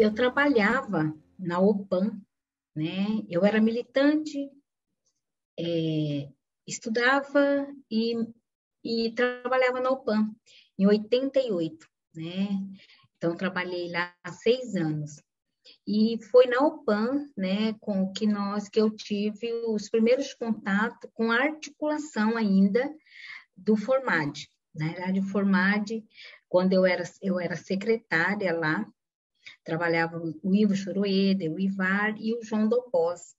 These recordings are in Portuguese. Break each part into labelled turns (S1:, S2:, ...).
S1: eu trabalhava na OPAM, né? Eu era militante, estudava e trabalhava na OPAM em 88, né? Então, trabalhei lá há 6 anos. E foi na OPAM, né, que eu tive os primeiros contatos com a articulação ainda do Formad. Na verdade, o Formad, quando eu era secretária lá, trabalhava o Ivo Choroeder, o Ivar e o João Dopós.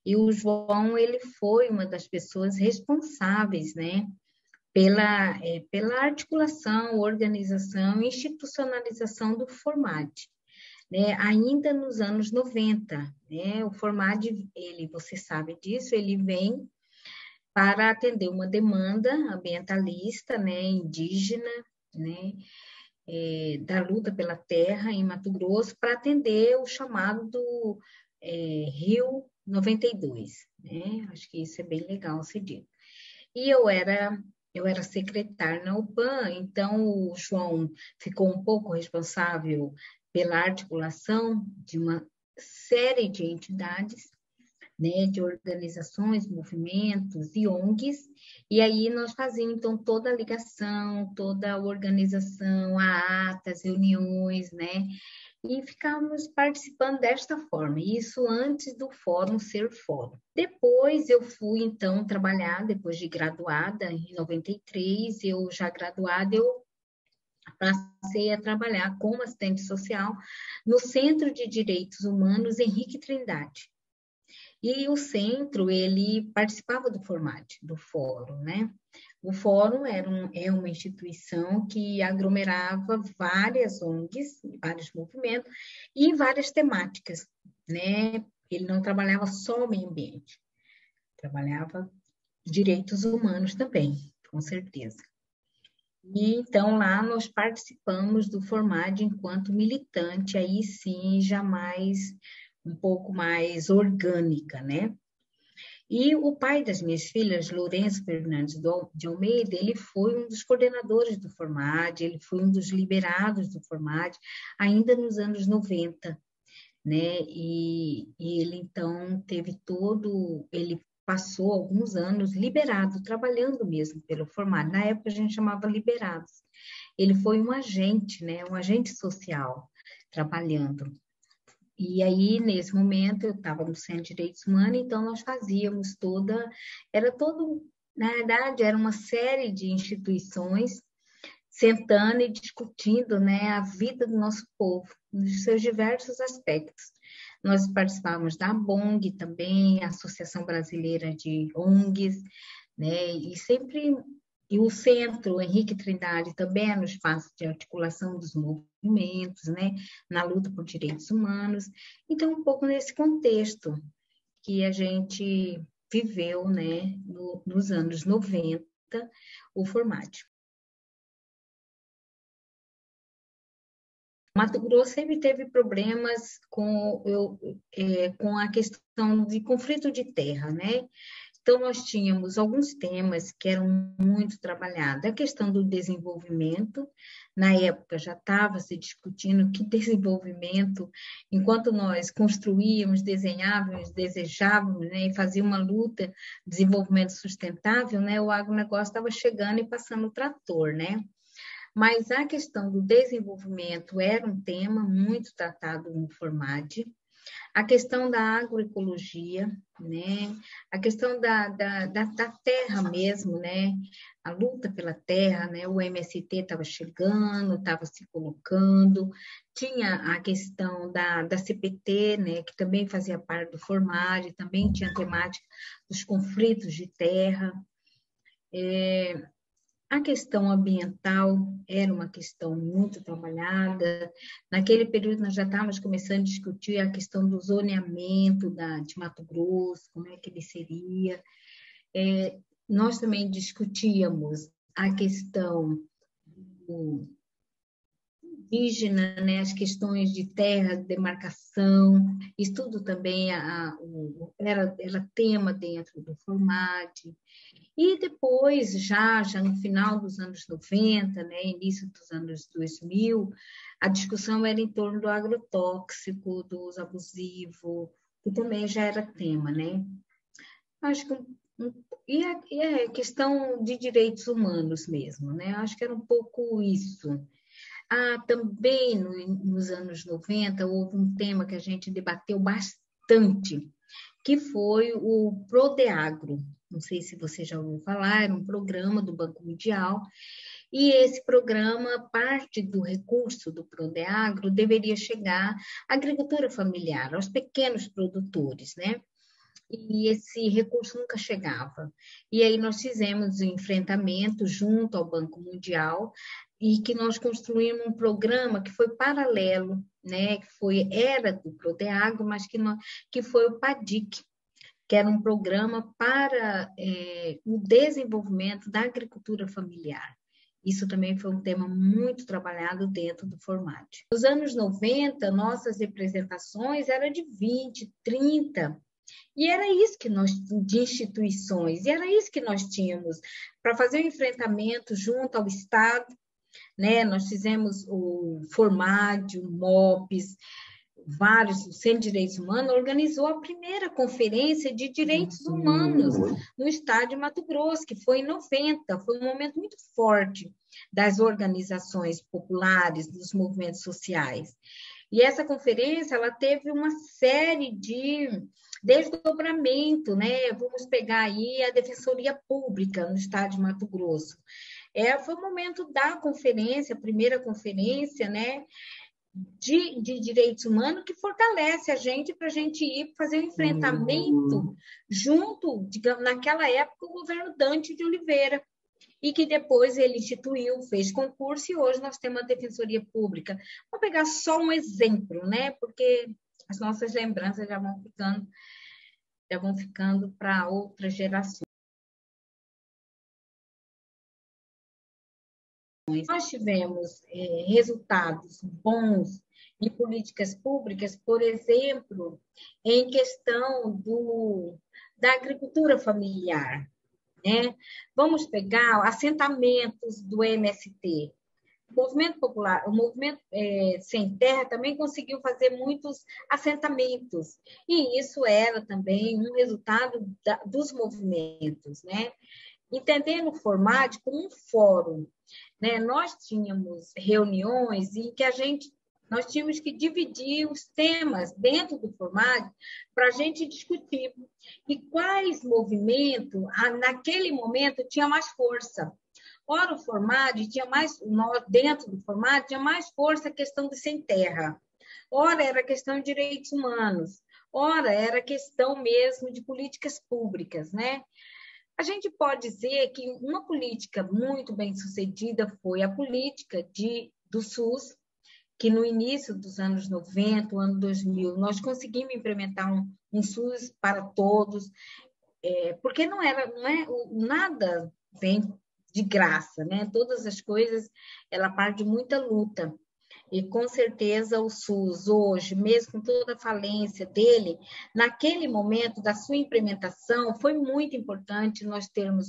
S1: E o João, ele foi uma das pessoas responsáveis, né, pela articulação, organização e institucionalização do Formad, né, ainda nos anos 90. Né, o Formad, você sabe disso, ele vem para atender uma demanda ambientalista, né, indígena, né, da luta pela terra em Mato Grosso, para atender o chamado do Rio 92. Né? Acho que isso é bem legal ser dito. E eu era secretária na UPAM, então o João ficou um pouco responsável pela articulação de uma série de entidades, né, de organizações, movimentos e ONGs, e aí nós fazíamos, então, toda a ligação, toda a organização, a atas, reuniões, né, e ficávamos participando desta forma, isso antes do fórum ser fórum. Depois eu fui, então, trabalhar, depois de graduada, em 93, eu já graduada, eu passei a trabalhar como assistente social no Centro de Direitos Humanos Henrique Trindade. E o centro, ele participava do formato do fórum, né? O fórum é uma instituição que aglomerava várias ONGs, vários movimentos e várias temáticas, né? Ele não trabalhava só o meio ambiente, trabalhava direitos humanos também, com certeza. E então lá nós participamos do formato enquanto militante, aí sim, jamais um pouco mais orgânica, né? E o pai das minhas filhas, Lourenço Fernandes de Almeida, ele foi um dos coordenadores do Formad, ele foi um dos liberados do Formad, ainda nos anos 90, né? E ele, então, ele passou alguns anos liberado, trabalhando mesmo pelo Formad. Na época, a gente chamava liberados. Ele foi um agente, né? Um agente social, trabalhando. E aí, nesse momento, eu estava no Centro de Direitos Humanos, então nós fazíamos na verdade, era uma série de instituições sentando e discutindo, né, a vida do nosso povo, nos seus diversos aspectos. Nós participávamos da ABONG também, Associação Brasileira de ONGs, né, e o centro, o Henrique Trindade, também é no espaço de articulação dos movimentos, né, na luta por direitos humanos. Então, um pouco nesse contexto que a gente viveu, né, nos anos 90, o formato. Mato Grosso sempre teve problemas com a questão de conflito de terra, né? Então, nós tínhamos alguns temas que eram muito trabalhados. A questão do desenvolvimento, na época já estava se discutindo que desenvolvimento, enquanto nós construíamos, desenhávamos, desejávamos, né, e fazíamos uma luta, desenvolvimento sustentável, né, o agronegócio estava chegando e passando o trator, né? Mas a questão do desenvolvimento era um tema muito tratado no Formad, a questão da agroecologia, né? A questão da terra mesmo, né? A luta pela terra, né? O MST estava chegando, estava se colocando, tinha a questão da CPT, né? Que também fazia parte do Formad, também tinha a temática dos conflitos de terra. A questão ambiental era uma questão muito trabalhada. Naquele período, nós já estávamos começando a discutir a questão do zoneamento de Mato Grosso, como é que ele seria. Nós também discutíamos a questão indígena, né, as questões de terra, demarcação, isso tudo também era tema dentro do FORMAT. E depois, já no final dos anos 90, né, início dos anos 2000, a discussão era em torno do agrotóxico, do uso abusivo, que também já era tema, né? Acho que e a questão de direitos humanos mesmo, né? Acho que era um pouco isso. Também nos anos 90 houve um tema que a gente debateu bastante, que foi o Prodeagro. Não sei se você já ouviu falar, era um programa do Banco Mundial, e esse programa, parte do recurso do Prodeagro deveria chegar à agricultura familiar, aos pequenos produtores, né? E esse recurso nunca chegava. E aí nós fizemos o enfrentamento junto ao Banco Mundial e que nós construímos um programa que foi paralelo, né? Era do Prodeagro, mas que foi o PADIC, que era um programa para o desenvolvimento da agricultura familiar. Isso também foi um tema muito trabalhado dentro do FORMAT. Nos anos 90, nossas representações eram de 20, 30, e era isso que nós, de instituições, e era isso que nós tínhamos para fazer o enfrentamento junto ao Estado, né? Nós fizemos o FORMAT, o MOPS, o Centro de Direitos Humanos organizou a primeira conferência de direitos humanos no estado de Mato Grosso, que foi em 90, foi um momento muito forte das organizações populares, dos movimentos sociais. E essa conferência, ela teve uma série de desdobramento, né? Vamos pegar aí a Defensoria Pública no estado de Mato Grosso. Foi o momento da conferência, a primeira conferência, né? De direitos humanos que fortalece a gente para a gente ir fazer um enfrentamento junto, digamos, naquela época, o governo Dante de Oliveira, e que depois ele instituiu, fez concurso, e hoje nós temos a Defensoria Pública. Vou pegar só um exemplo, né? Porque as nossas lembranças já vão ficando para outras gerações. Nós tivemos resultados bons em políticas públicas, por exemplo, em questão da agricultura familiar, né? Vamos pegar assentamentos do MST. O movimento popular, o movimento Sem Terra também conseguiu fazer muitos assentamentos, e isso era também um resultado dos movimentos, né? Entendendo o FORMAT como um fórum, né? Nós tínhamos reuniões em que nós tínhamos que dividir os temas dentro do FORMAT para a gente discutir. E quais movimentos, naquele momento, tinha mais força. Ora, o FORMAT tinha mais, dentro do FORMAT, tinha mais força a questão do sem terra. Ora, era a questão de direitos humanos. Ora, era a questão mesmo de políticas públicas, né? A gente pode dizer que uma política muito bem sucedida foi a política do SUS, que no início dos anos 90, o ano 2000, nós conseguimos implementar um SUS para todos, porque nada vem de graça, né? Todas as coisas, ela parte de muita luta. E, com certeza, o SUS, hoje, mesmo com toda a falência dele, naquele momento da sua implementação, foi muito importante nós termos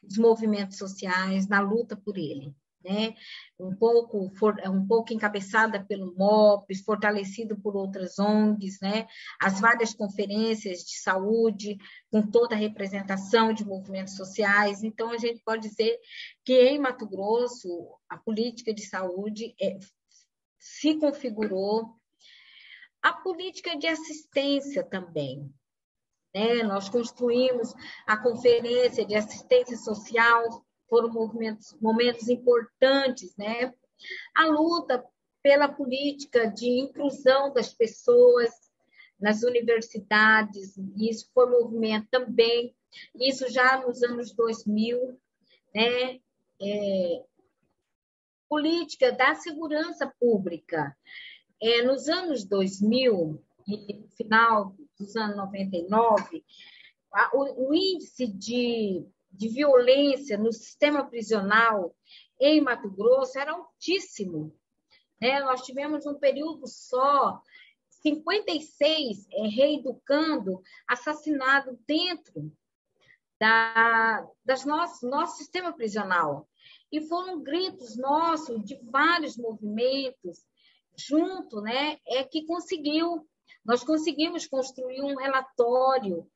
S1: os movimentos sociais na luta por ele, né? Um pouco encabeçada pelo MOPS, fortalecido por outras ONGs, né? As várias conferências de saúde, com toda a representação de movimentos sociais. Então, a gente pode dizer que, em Mato Grosso, a política de saúde se configurou. A política de assistência também, né? Nós construímos a Conferência de Assistência Social, foram momentos importantes, né? A luta pela política de inclusão das pessoas nas universidades, isso foi um movimento também, isso já nos anos 2000, né? Política da segurança pública. Nos anos 2000, e no final dos anos 99, o índice de violência no sistema prisional em Mato Grosso era altíssimo. né? Nós tivemos um período só, 56 reeducando, assassinado dentro das nosso sistema prisional. E foram gritos nossos, de vários movimentos, junto, né, que nós conseguimos construir um relatório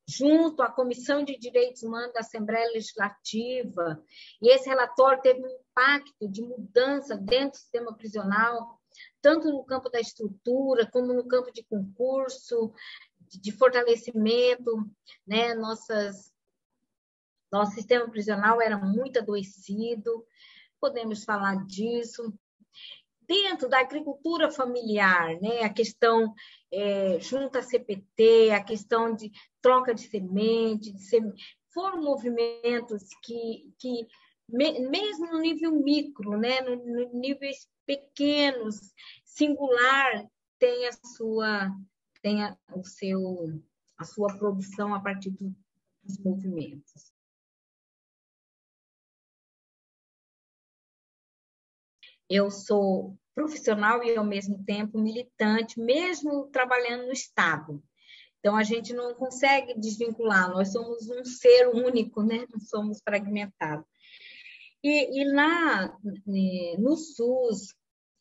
S1: junto à Comissão de Direitos Humanos da Assembleia Legislativa, e esse relatório teve um impacto de mudança dentro do sistema prisional, tanto no campo da estrutura, como no campo de concurso, de fortalecimento, né? Nosso sistema prisional era muito adoecido, podemos falar disso. Dentro da agricultura familiar, né? A questão junto à CPT, a questão de troca de semente, foram movimentos que mesmo no nível micro, né? No níveis pequenos, singular, tem a sua produção a partir dos movimentos. Eu sou profissional e, ao mesmo tempo, militante, mesmo trabalhando no Estado. Então, a gente não consegue desvincular, nós somos um ser único, né? Não somos fragmentados. E lá no SUS,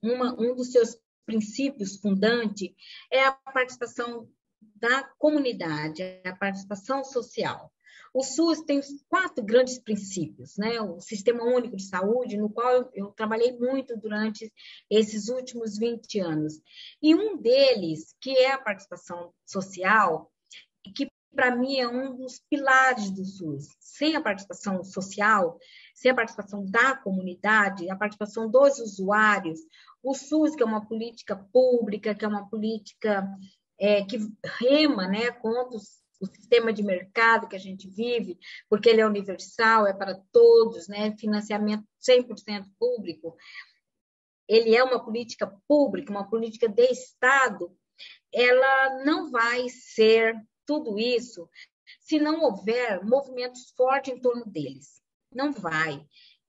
S1: um dos seus princípios fundantes é a participação da comunidade, a participação social. O SUS tem 4 grandes princípios, né? O Sistema Único de Saúde, no qual eu trabalhei muito durante esses últimos 20 anos. E um deles, que é a participação social, que para mim é um dos pilares do SUS. Sem a participação social, sem a participação da comunidade, a participação dos usuários, o SUS, que é uma política pública, que é uma política que rema, né, contra o sistema de mercado que a gente vive, porque ele é universal, é para todos, né, financiamento 100% público, ele é uma política pública, uma política de Estado, ela não vai ser tudo isso se não houver movimentos fortes em torno deles. Não vai.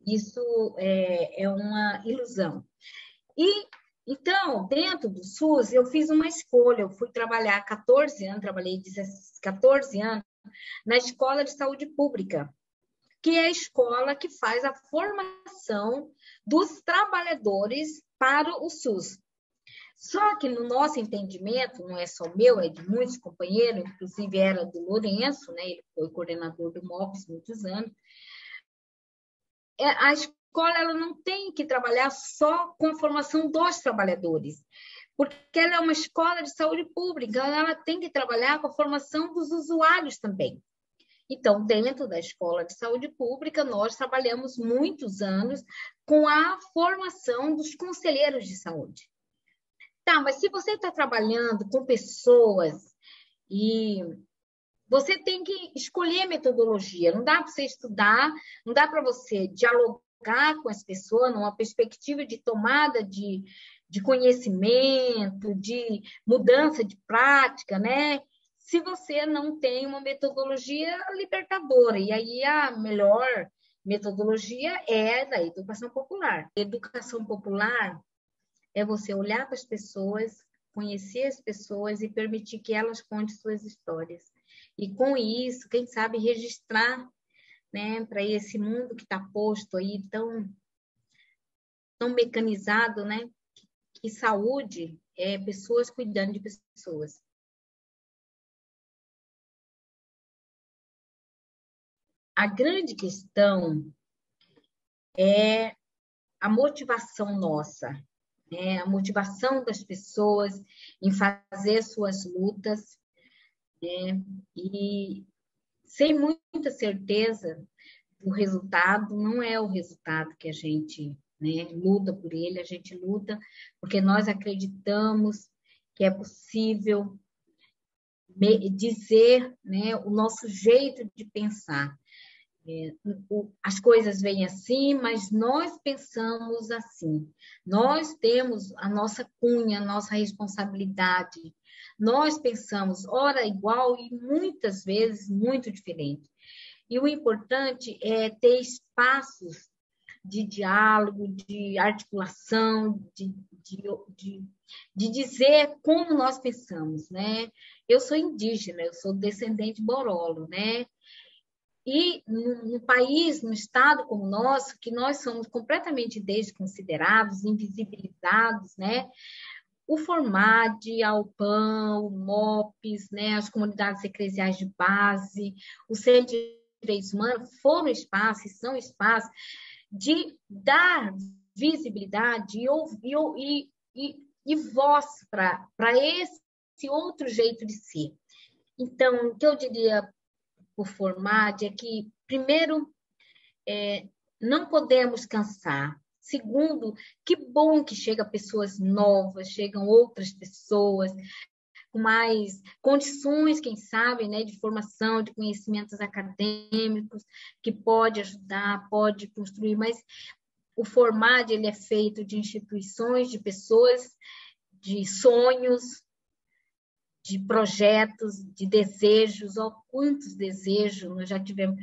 S1: Isso é uma ilusão. E, então, dentro do SUS, eu fiz uma escolha. Eu fui trabalhar 14 anos, trabalhei 14 anos na Escola de Saúde Pública, que é a escola que faz a formação dos trabalhadores para o SUS. Só que no nosso entendimento, não é só meu, é de muitos companheiros, inclusive era do Lourenço, né? Ele foi coordenador do MOPS muitos anos. A escola ela não tem que trabalhar só com a formação dos trabalhadores, porque ela é uma escola de saúde pública, ela tem que trabalhar com a formação dos usuários também. Então, dentro da escola de saúde pública, nós trabalhamos muitos anos com a formação dos conselheiros de saúde. Tá, mas se você está trabalhando com pessoas e você tem que escolher metodologia, não dá para você estudar, não dá para você dialogar com as pessoas numa perspectiva de tomada de conhecimento, de mudança de prática, né? Se você não tem uma metodologia libertadora. E aí a melhor metodologia é da educação popular. Educação popular é você olhar para as pessoas, conhecer as pessoas e permitir que elas contem suas histórias. E com isso, quem sabe, registrar, né, para esse mundo que está posto aí tão mecanizado, né, que saúde é pessoas cuidando de pessoas. A grande questão é a motivação nossa, né? A motivação das pessoas em fazer suas lutas, né? E sem muita certeza do resultado, não é o resultado que a gente, né, luta por ele, a gente luta porque nós acreditamos que é possível dizer, né, o nosso jeito de pensar. As coisas vêm assim, mas nós pensamos assim. Nós temos a nossa cunha, a nossa responsabilidade. Nós pensamos, ora igual e muitas vezes muito diferente. E o importante é ter espaços de diálogo, de articulação, de dizer como nós pensamos, né? Eu sou indígena, eu sou descendente borolo, né? E no país, no estado como o nosso, que nós somos completamente desconsiderados, invisibilizados, né? O FORMAD, a UPAN, o MOPS, né? As comunidades eclesiais de base, o Centro de Direitos Humanos foram espaços, são espaços de dar visibilidade e voz para esse outro jeito de ser. Então, o que eu diria por FORMAD é que, primeiro, não podemos cansar. Segundo, que bom que chegam pessoas novas, chegam outras pessoas com mais condições, quem sabe, né, de formação, de conhecimentos acadêmicos, que pode ajudar, pode construir, mas o FORMAD ele é feito de instituições, de pessoas, de sonhos, de projetos, de desejos. Ó, quantos desejos nós já tivemos,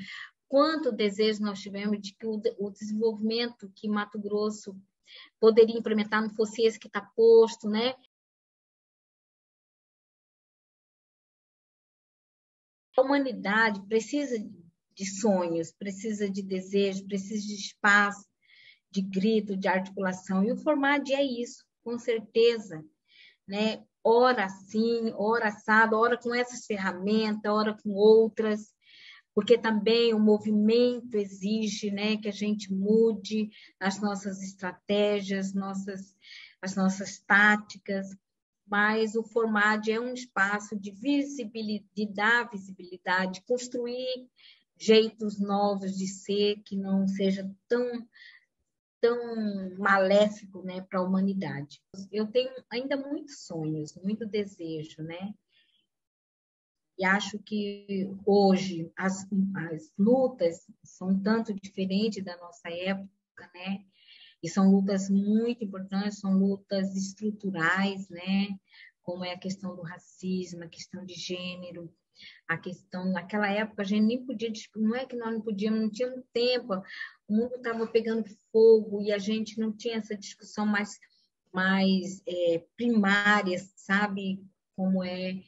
S1: quanto desejo nós tivemos de que o desenvolvimento que Mato Grosso poderia implementar não fosse esse que está posto, né? A humanidade precisa de sonhos, precisa de desejo, precisa de espaço, de grito, de articulação. E o FORMAD é isso, com certeza, né? Ora assim, ora assado, ora com essas ferramentas, ora com outras, porque também o movimento exige, né, que a gente mude as nossas estratégias, as nossas táticas, mas o FORMAD é um espaço de visibilidade, de dar visibilidade, construir jeitos novos de ser que não seja tão maléfico, né, para a humanidade. Eu tenho ainda muitos sonhos, muito desejo, né? E acho que hoje as lutas são tanto diferentes da nossa época, né? E são lutas muito importantes, são lutas estruturais, né? Como é a questão do racismo, a questão de gênero, a questão, naquela época a gente nem podia, não é que nós não podíamos, não tínhamos tempo, o mundo estava pegando fogo e a gente não tinha essa discussão mais primária, sabe? Como é,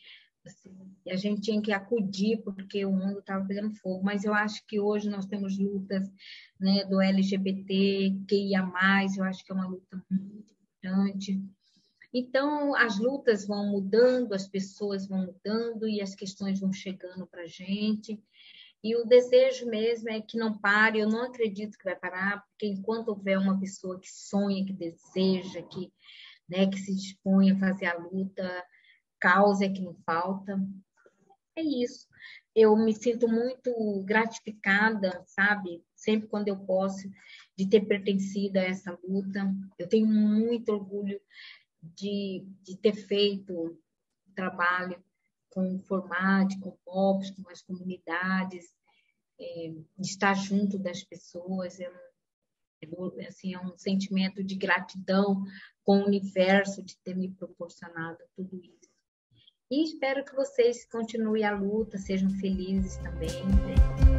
S1: assim, e a gente tinha que acudir porque o mundo estava pegando fogo, mas eu acho que hoje nós temos lutas, né, do LGBT, QIA+, eu acho que é uma luta muito importante. Então, as lutas vão mudando, as pessoas vão mudando e as questões vão chegando para a gente. E o desejo mesmo é que não pare, eu não acredito que vai parar, porque enquanto houver uma pessoa que sonha, que deseja, né, que se dispõe a fazer a luta, causa é que não falta. É isso. Eu me sinto muito gratificada, sabe? Sempre quando eu posso, de ter pertencido a essa luta. Eu tenho muito orgulho de ter feito trabalho com o FORMAD, com POPs, com as comunidades, de estar junto das pessoas. Assim, é um sentimento de gratidão com o universo de ter me proporcionado tudo isso. E espero que vocês continuem a luta, sejam felizes também, né?